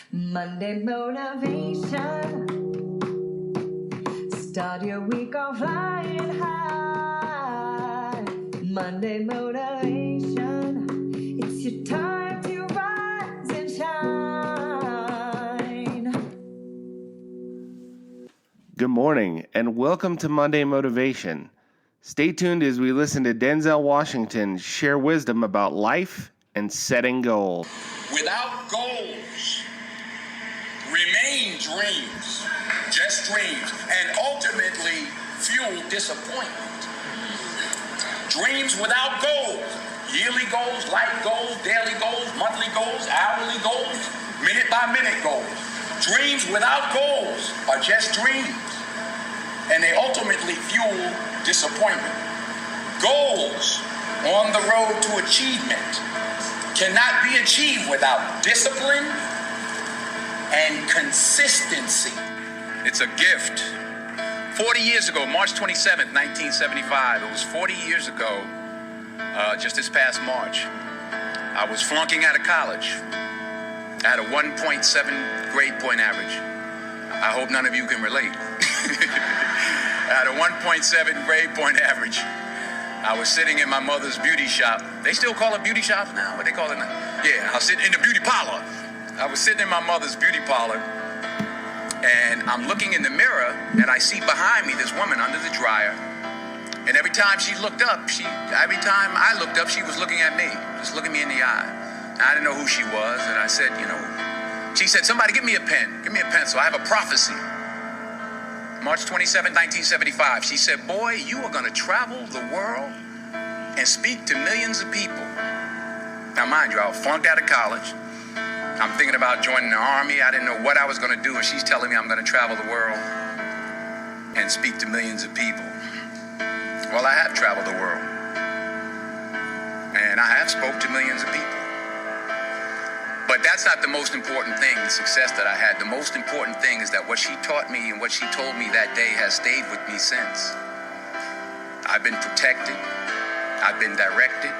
Monday motivation. Start your week off flying high. Monday motivation. It's your time to rise and shine. Good morning and welcome to Monday Motivation. Stay tuned as we listen to Denzel Washington share wisdom about life and setting goals. Without goals, remain dreams, just dreams, and ultimately fuel disappointment. Dreams without goals, yearly goals, life goals, daily goals, monthly goals, hourly goals, minute by minute goals. Dreams without goals are just dreams, and they ultimately fuel disappointment. Goals on the road to achievement cannot be achieved without discipline and consistency. It's a gift. 40 years ago, March 27th, 1975, it was 40 years ago, just this past March, I was flunking out of college. I had a 1.7 grade point average. I hope none of you can relate. I had a 1.7 grade point average. I was sitting in my mother's beauty shop. They still call it beauty shops now? What they call it now? Yeah, I was sitting in the beauty parlor. I was sitting in my mother's beauty parlor, and I'm looking in the mirror, and I see behind me this woman under the dryer. And every time I looked up, she was looking at me, just looking me in the eye. And I didn't know who she was, and I said, she said, somebody give me a pen. Give me a pencil. I have a prophecy. March 27, 1975, she said, boy, you are going to travel the world and speak to millions of people. Now, mind you, I was flunked out of college. I'm thinking about joining the army. I didn't know what I was going to do, and she's telling me I'm going to travel the world and speak to millions of people. Well, I have traveled the world, and I have spoke to millions of people. But that's not the most important thing, the success that I had. The most important thing is that what she taught me and what she told me that day has stayed with me since. I've been protected. I've been directed.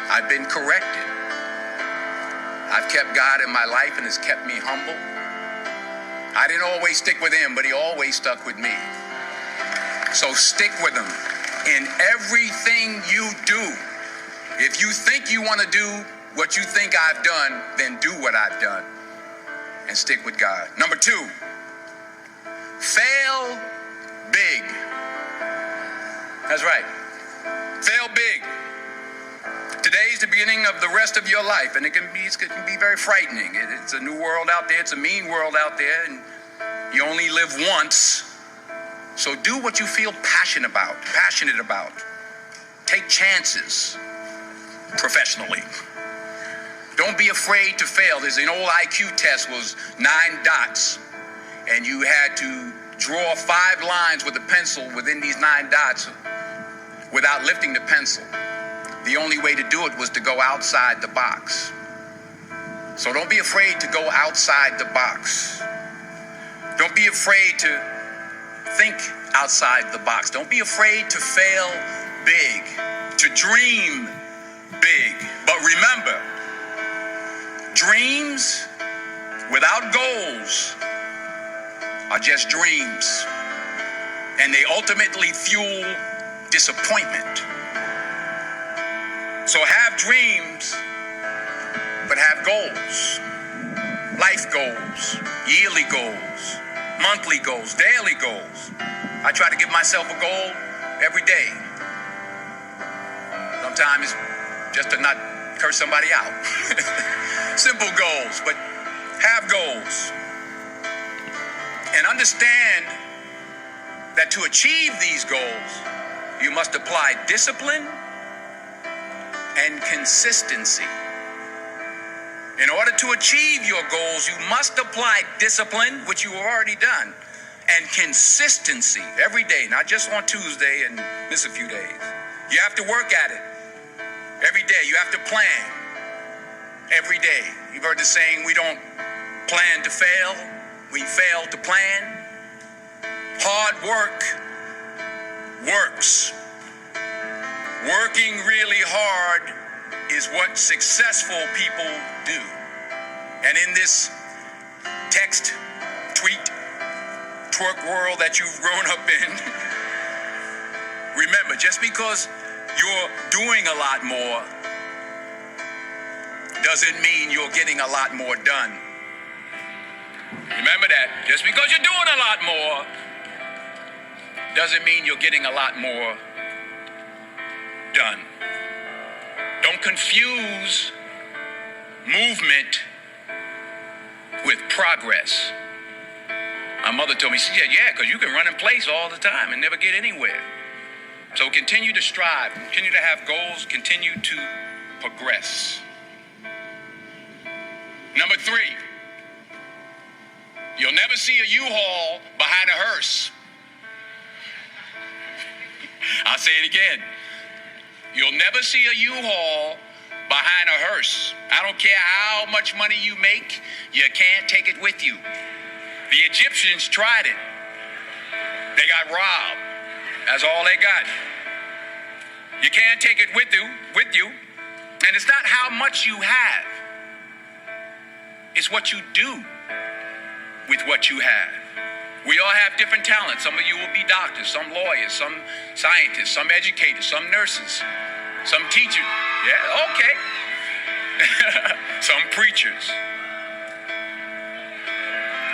I've been corrected. I've kept God in my life and has kept me humble. I didn't always stick with him, but he always stuck with me. So stick with him in everything you do. If you think you want to do what you think I've done, then do what I've done and stick with God. Number 2, fail big. That's right. Fail big. Today's the beginning of the rest of your life, and it can be very frightening. It's a new world out there. It's a mean world out there, and you only live once. So do what you feel passionate about. Take chances professionally. Don't be afraid to fail. There's an old IQ test, was 9 dots, and you had to draw 5 lines with a pencil within these 9 dots without lifting the pencil. The only way to do it was to go outside the box. So don't be afraid to go outside the box. Don't be afraid to think outside the box. Don't be afraid to fail big, to dream big. But remember, dreams without goals are just dreams, and they ultimately fuel disappointment. So have dreams, but have goals. Life goals, yearly goals, monthly goals, daily goals. I try to give myself a goal every day. Sometimes it's just to not curse somebody out. Simple goals, but have goals. And understand that to achieve these goals, you must apply discipline and consistency. In order to achieve your goals, you must apply discipline, which you have already done, and consistency every day, not just on Tuesday and miss a few days. You have to work at it every day. You have to plan every day. You've heard the saying, we don't plan to fail, we fail to plan. Hard work works. Working really hard is what successful people do. And in this text, tweet, twerk world that you've grown up in, remember, just because you're doing a lot more doesn't mean you're getting a lot more done. Remember that. Just because you're doing a lot more doesn't mean you're getting a lot more done. Don't confuse movement with progress. My mother told me, she said, yeah, because you can run in place all the time and never get anywhere. So continue to strive, continue to have goals, continue to progress. Number 3, you'll never see a U-Haul behind a hearse. I'll say it again. You'll never see a U-Haul behind a hearse. I don't care how much money you make, you can't take it with you. The Egyptians tried it. They got robbed. That's all they got. You can't take it with you. And it's not how much you have. It's what you do with what you have. We all have different talents. Some of you will be doctors, some lawyers, some scientists, some educators, some nurses, some teachers. Yeah, okay. Some preachers.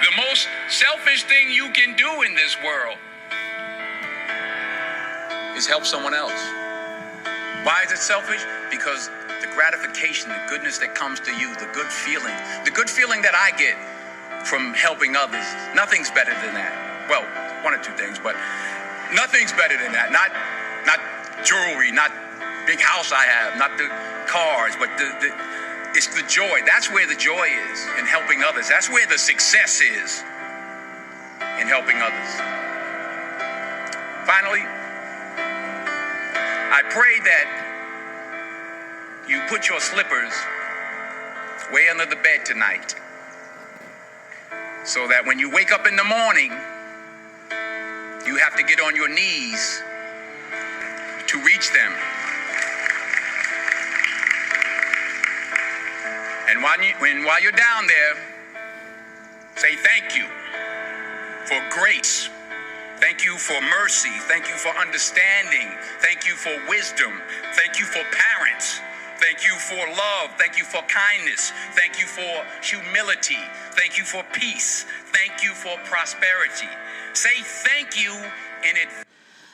The most selfish thing you can do in this world is help someone else. Why is it selfish? Because the gratification, the goodness that comes to you, the good feeling that I get from helping others, nothing's better than that. Well, one or two things, but nothing's better than that. Not jewelry, not big house I have, not the cars, but it's the joy. That's where the joy is in helping others. That's where the success is in helping others. Finally, I pray that you put your slippers way under the bed tonight, so that when you wake up in the morning, you have to get on your knees to reach them. And while you're down there, say thank you for grace. Thank you for mercy. Thank you for understanding. Thank you for wisdom. Thank you for parents. Thank you for love. Thank you for kindness. Thank you for humility. Thank you for peace. Thank you for prosperity. Say thank you in it.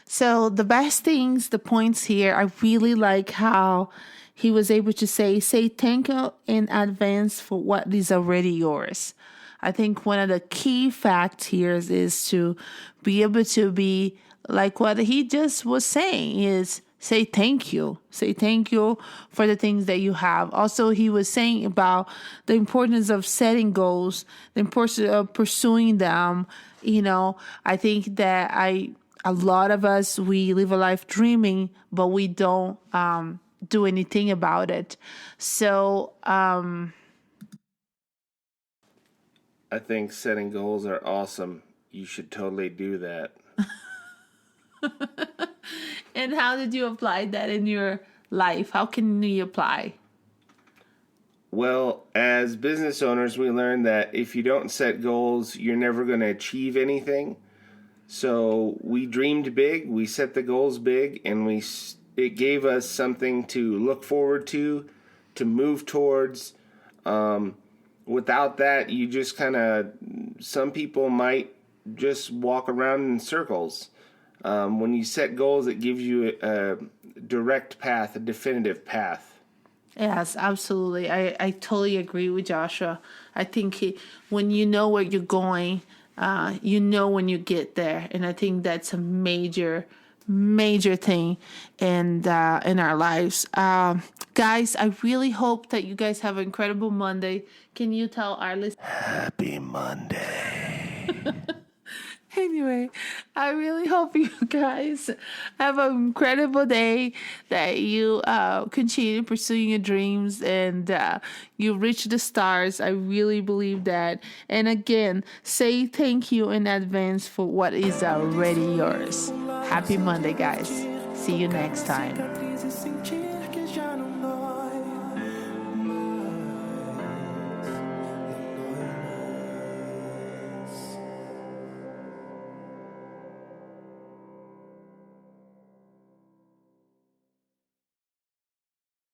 So the best things, the points here, I really like how he was able to say thank you in advance for what is already yours. I think one of the key facts here is to be able to be like what he just was saying is say thank you. Say thank you for the things that you have. Also, he was saying about the importance of setting goals, the importance of pursuing them. You know, I think that a lot of us, we live a life dreaming, but we don't do anything about it. So, I think setting goals are awesome. You should totally do that. And how did you apply that in your life? How can you apply? Well, as business owners, we learned that if you don't set goals, you're never going to achieve anything. So we dreamed big, we set the goals big, and it gave us something to look forward to move towards. Without that, you just some people might just walk around in circles. When you set goals, it gives you a direct path, a definitive path. Yes, absolutely. I totally agree with Joshua. I think when you know where you're going, you know when you get there. And I think that's a major thing in our lives. Guys, I really hope that you guys have an incredible Monday. Can you tell our listeners? Happy Monday. Anyway, I really hope you guys have an incredible day, that you continue pursuing your dreams and you reach the stars. I really believe that. And again, say thank you in advance for what is already yours. Happy Monday, guys. See you next time.